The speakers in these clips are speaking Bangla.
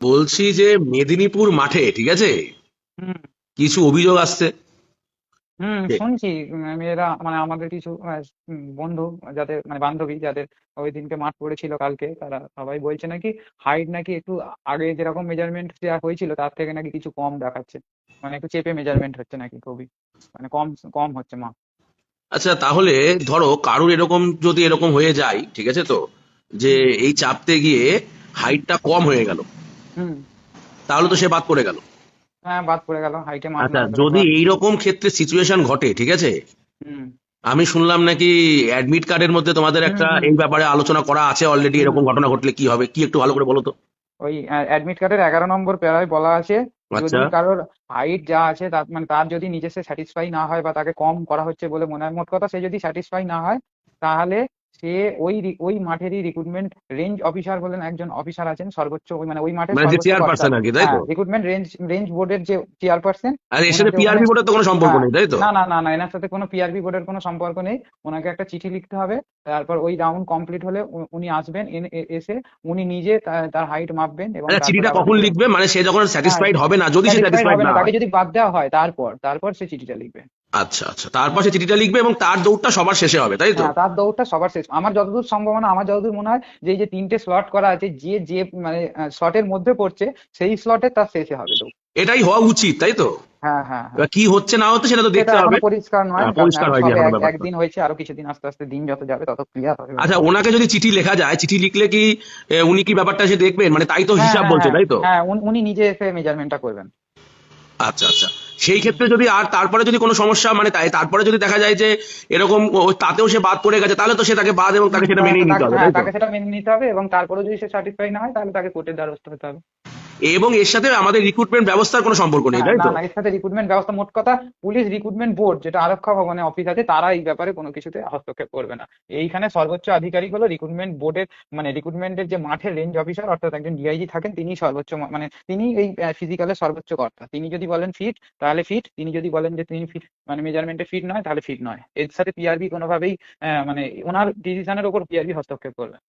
বলছি যে মেদিনীপুর মাঠে, ঠিক আছে, হুম কিছু অভিযোগ আসছে। শুনছি। মেয়েরা মানে আমাদের কিছু বন্ধু, যাদের মানে বান্ধবী যাদের ওই দিনকে মাঠ পড়েছিল কালকে, তারা সবাই বলছে নাকি হাইট নাকি একটু আগে যেরকম মেজারমেন্ট দেওয়া হয়েছিল তার থেকে নাকি কিছু কম দেখাচ্ছে। মানে একটু চেপে মেজারমেন্ট হচ্ছে নাকি, খুবই মানে কম কম হচ্ছে মা। আচ্ছা, তাহলে ধরো কারুর এরকম যদি এরকম হয়ে যায়, ঠিক আছে তো, যে হুম এই চাপতে গিয়ে হাইটটা কম হয়ে গেল, হুম। তাহলে তো সে বাদ পড়ে গেল। হ্যাঁ, বাদ পড়ে গেল, হাইটে মাপ আচ্ছা, নেওয়া হতো যদি একবার। এইরকম ক্ষেত্রে সিচুয়েশন ঘটে, ঠিক আছে, হুম আমি শুনলাম নাকি অ্যাডমিট কার্ডের মধ্যে তোমাদের হুম একটা হুম এই ব্যাপারে আলোচনা করা আছে অলরেডি। হুম। এরকম ঘটনা ঘটলে কি হবে, কি একটু ভালো করে বলো তো। ওই অ্যাডমিট কার্ডের 11 নম্বর প্যারায় বলা আছে, আচ্ছা। যদি কারোর হাইট যা আছে তার মানে তার যদি নিজে সে স্যাটিসফাই না হয় বা তাকে কম করা হচ্ছে বলে মনে হয়, মোট কথা সে যদি স্যাটিসফাই না হয়, তাহলে সে ওই মাঠেরই রিক্রুটমেন্ট রেঞ্জ অফিসার বলেন একজন অফিসার আছেন, সর্বোচ্চ ওই মানে ওই মাঠের মানে যে সর্বোচ্চ কর্তা। চেয়ারপারসন আর কি, তাই হ্যাঁ, তো? রিক্রুটমেন্ট রেঞ্জ রেঞ্জ বোর্ডের যে চেয়ারপারসন, আর এর সাথে ওনাকে ওখানে। পিআরবি বোর্ডের তো কোনো সম্পর্ক হ্যাঁ, নেই, তাই তো? না না না না, এনার সাথে কোনো পিআরবি বোর্ডের কোনো সম্পর্ক নেই। ওনাকে একটা চিঠি লিখতে হবে। তারপর ওই রাউন্ড কমপ্লিট হলে উনি আসবেন, এসে উনি নিজে তার হাইট মাপবেন এবং আচ্ছা, তারপরে চিঠিটা আবার কখন লিখবে, মানে সে যখন হ্যাঁ, স্যাটিসফাইড হবে না, যদি সে স্যাটিসফাইড স্যাটিসফাইড হবে না না, তাকে হয়? যদি বাদ দেওয়া হয় তারপর তারপর সে চিঠিটা লিখবে। আচ্ছা আচ্ছা, তারপর সে চিঠিটা লিখবে এবং তার দৌড়টা সবার শেষে হবে, তাই তো? হ্যাঁ, তার দৌড়টা সবার শেষ। আমার যতদূর সম্ভাবনা, আমার যতদূর মনে হয় যে এই যে 3টে স্লট করা আছে, যে যে মানে স্লটের মধ্যে পড়ছে সেই স্লটে তার শেষে হবে দৌড়। এটাই হওয়া উচিত, তাই তো? হ্যাঁ হ্যাঁ হ্যাঁ। এবার কি হচ্ছে না হচ্ছে সেটা তো সেটা দেখতে এখনো হবে। পরিষ্কার নয়, হ্যাঁ, কারণ পরিষ্কার হয়নি সবে এখনো ব্যাপারটা। একদিন হয়েছে, আরো কিছুদিন আস্তে আস্তে দিন যত যাবে তত ক্লিয়ার হবে আচ্ছা, ব্যাপারটা। ওনাকে যদি চিঠি লেখা যায়, চিঠি লিখলে কি উনি কি ব্যাপারটা সে দেখবেন, মানে তাই তো হ্যাঁ হিসাব হ্যাঁ বলছে, হ্যাঁ তাই তো? হ্যাঁ, উনি নিজে এসে মেজারমেন্টটা করবেন। আচ্ছা আচ্ছা। সেই হুম। ক্ষেত্রে যদি আর তারপরে যদি কোনো সমস্যা, মানে তাই তারপরে যদি দেখা যায় যে এরকম তাতেও সে বাদ পড়ে গেছে, তাহলে তো সে তাকে বাদ এবং তাকে সেটা মেনেই নিতে তাকে, হবে, হ্যাঁ, তাই তো? তাকে সেটা মেনে নিতে হবে এবং তারপরেও যদি সে স্যাটিসফাই না হয় তাহলে তাকে কোর্টের দ্বারস্থ হতে হবে। এবং এর সাথে আমাদের রিক্রুটমেন্ট ব্যবস্থার কোনো সম্পর্ক নেই, হ্যাঁ, তাই না তো? না, এর সাথে রিক্রুটমেন্ট ব্যবস্থা, মোট কথা পুলিশ রিক্রুটমেন্ট বোর্ড, যেটা আরক্ষা ভবনে অফিস আছে, তারা এই ব্যাপারে কোনো কিছুতে হস্তক্ষেপ করবে না। এইখানে সর্বোচ্চ আধিকারিক হলো রিক্রুটমেন্ট বোর্ডের, মানে রিক্রুটমেন্টের যে মাঠের রেঞ্জ অফিসার, অর্থাৎ একজন ডিআইজি থাকেন, তিনি সর্বোচ্চ মানে তিনি এই ফিজিক্যালের সর্বোচ্চ কর্তা। তিনি যদি বলেন ফিট তাহলে ফিট, তিনি যদি বলেন যে তিনি ফিট মানে মেজারমেন্টে ফিট নয় তাহলে ফিট নয়। এর সাথে পিআরবি কোনোভাবেই মানে ওনার ডিসিশনের ওপর পিআরবি হস্তক্ষেপ করবে না।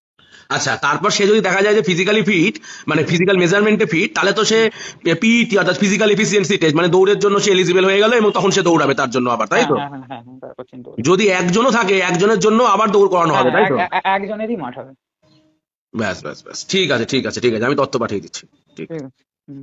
আচ্ছা, তারপর সে যদি দেখা যায় যে ফিজিক্যালি ফিট, মানে হুম ফিজিক্যাল মেজারমেন্টে ফিট, তাহলে তো সে হুম। পিইটি অর্থাৎ ফিজিক্যাল এফিসিয়েন্সি টেস্ট, মানে দৌড়ের জন্য সে এলিজিবল হয়ে গেল এবং তখন সে দৌড়াবে তার জন্য আবার, তাই হ্যাঁ তো? হ্যাঁ হ্যাঁ হ্যাঁ হ্যাঁ, তারপর চিন্তা করবে। যদি একজনও থাকে, একজনের জন্য আবার দৌড় করানো হ্যাঁ, হবে, তাই তো? একজনেরই মাঠ হবে। ব্যাস ব্যাস ব্যাস, ঠিক আছে ঠিক আছে ঠিক আছে, আমি তথ্য পাঠিয়ে দিচ্ছি। ঠিক। ঠিক আছে। হুম।